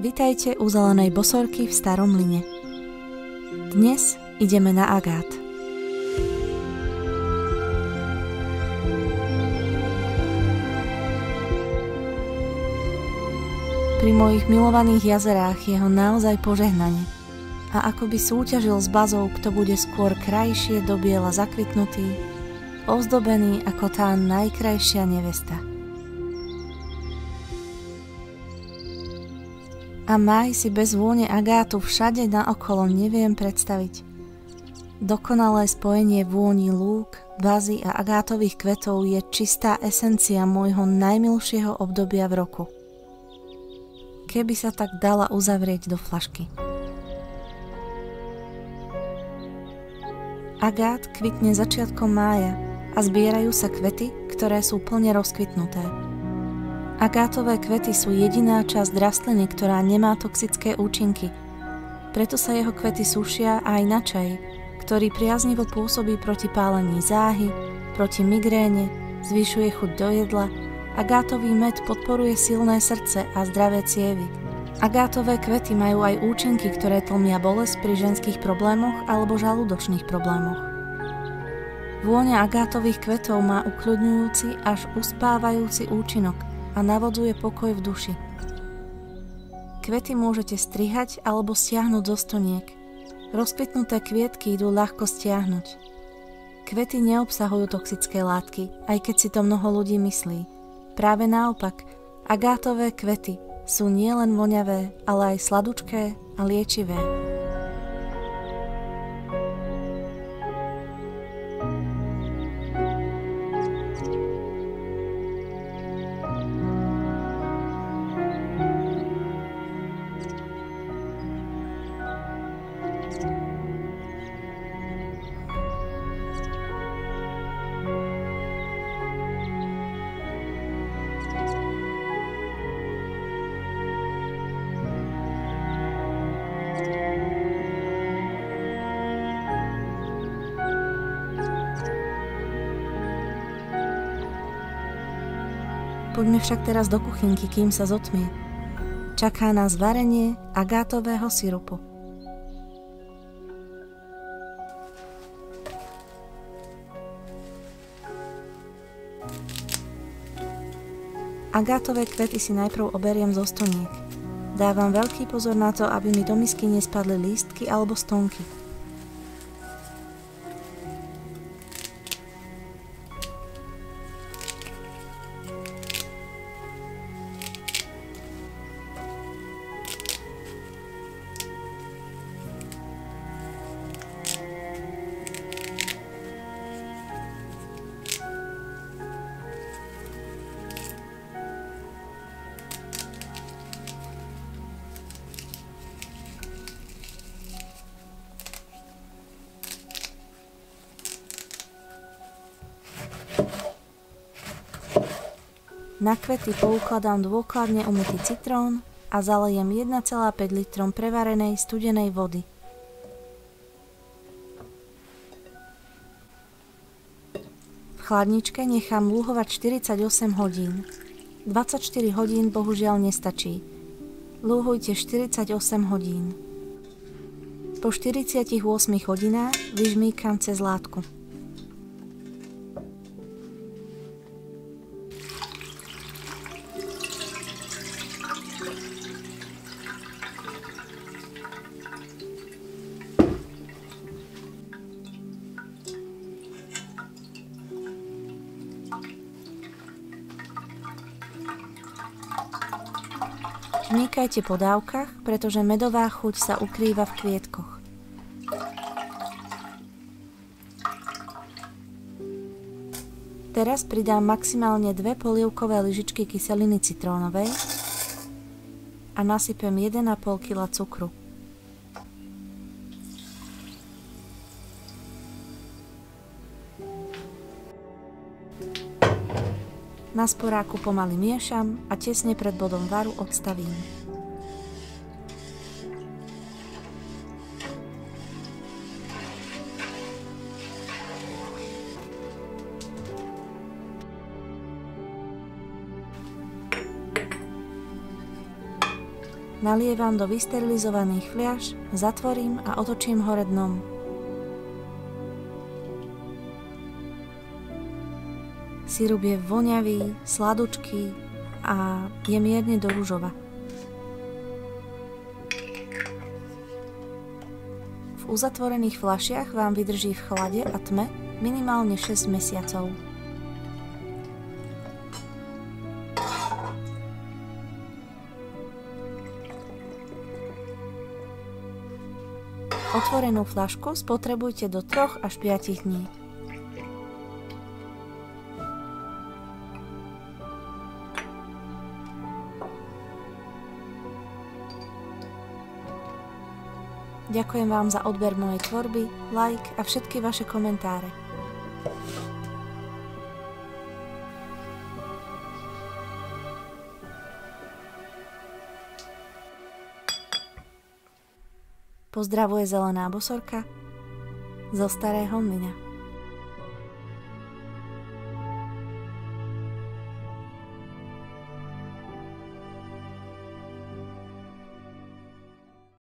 Vitajte u Zelenej bosorky v Starom Mlyne. Dnes ideme na agát. Pri mojich milovaných jazerách je ho naozaj požehnanie. A ako by súťažil s bazou, kto bude skôr krajšie do biela zakvitnutý, ozdobený ako tá najkrajšia nevesta. A máj si bez vône agátu všade naokolo neviem predstaviť. Dokonalé spojenie vôni lúk, bazy a agátových kvetov je čistá esencia môjho najmilšieho obdobia v roku. Keby sa tak dala uzavrieť do fľašky. Agát kvitne začiatkom mája a zbierajú sa kvety, ktoré sú plne rozkvitnuté. Agátové kvety sú jediná časť rastliny, ktorá nemá toxické účinky. Preto sa jeho kvety sušia aj na čaj, ktorý priaznivo pôsobí proti pálení záhy, proti migréne, zvyšuje chuť do jedla. Agátový med podporuje silné srdce a zdravé cievy. Agátové kvety majú aj účinky, ktoré tlmia bolesť pri ženských problémoch alebo žalúdočných problémoch. Vôňa agátových kvetov má ukľudňujúci až uspávajúci účinok a navodzuje pokoj v duši. Kvety môžete strihať alebo stiahnuť zo stoniek. Rozkvitnuté kvietky idú ľahko stiahnuť. Kvety neobsahujú toxické látky, aj keď si to mnoho ľudí myslí. Práve naopak, agátové kvety sú nielen voňavé, ale aj sladučké a liečivé. Poďme však teraz do kuchynky, kým sa zotmie. Čaká nás varenie agátového sirupu. Agátové kvety si najprv oberiem zo stoniek. Dávam veľký pozor na to, aby mi do misky nespadli lístky alebo stonky. Na kvety poukladám dôkladne umytý citrón a zalejem 1,5 litrom prevarenej studenej vody. V chladničke nechám lúhovať 48 hodín. 24 hodín bohužiaľ nestačí. Lúhujte 48 hodín. Po 48 hodinách vyžmýkam cez látku. Žmýkajte po dávkach, pretože medová chuť sa ukrýva v kvietkoch. Teraz pridám maximálne 2 polievkové lyžičky kyseliny citrónovej a nasypem 1,5 kg cukru. Na sporáku pomaly miešam a tesne pred bodom varu odstavím. Nalievam do vysterilizovaných fľaš, zatvorím a otočím hore dnom. Sirup je voňavý, sladučký a je mierne do ružova. V uzatvorených fľašiach vám vydrží v chlade a tme minimálne 6 mesiacov. Otvorenú fľašku spotrebujte do 3 až 5 dní. Ďakujem vám za odber mojej tvorby, like a všetky vaše komentáre. Pozdravuje Zelená bosorka zo Starého Mlyna.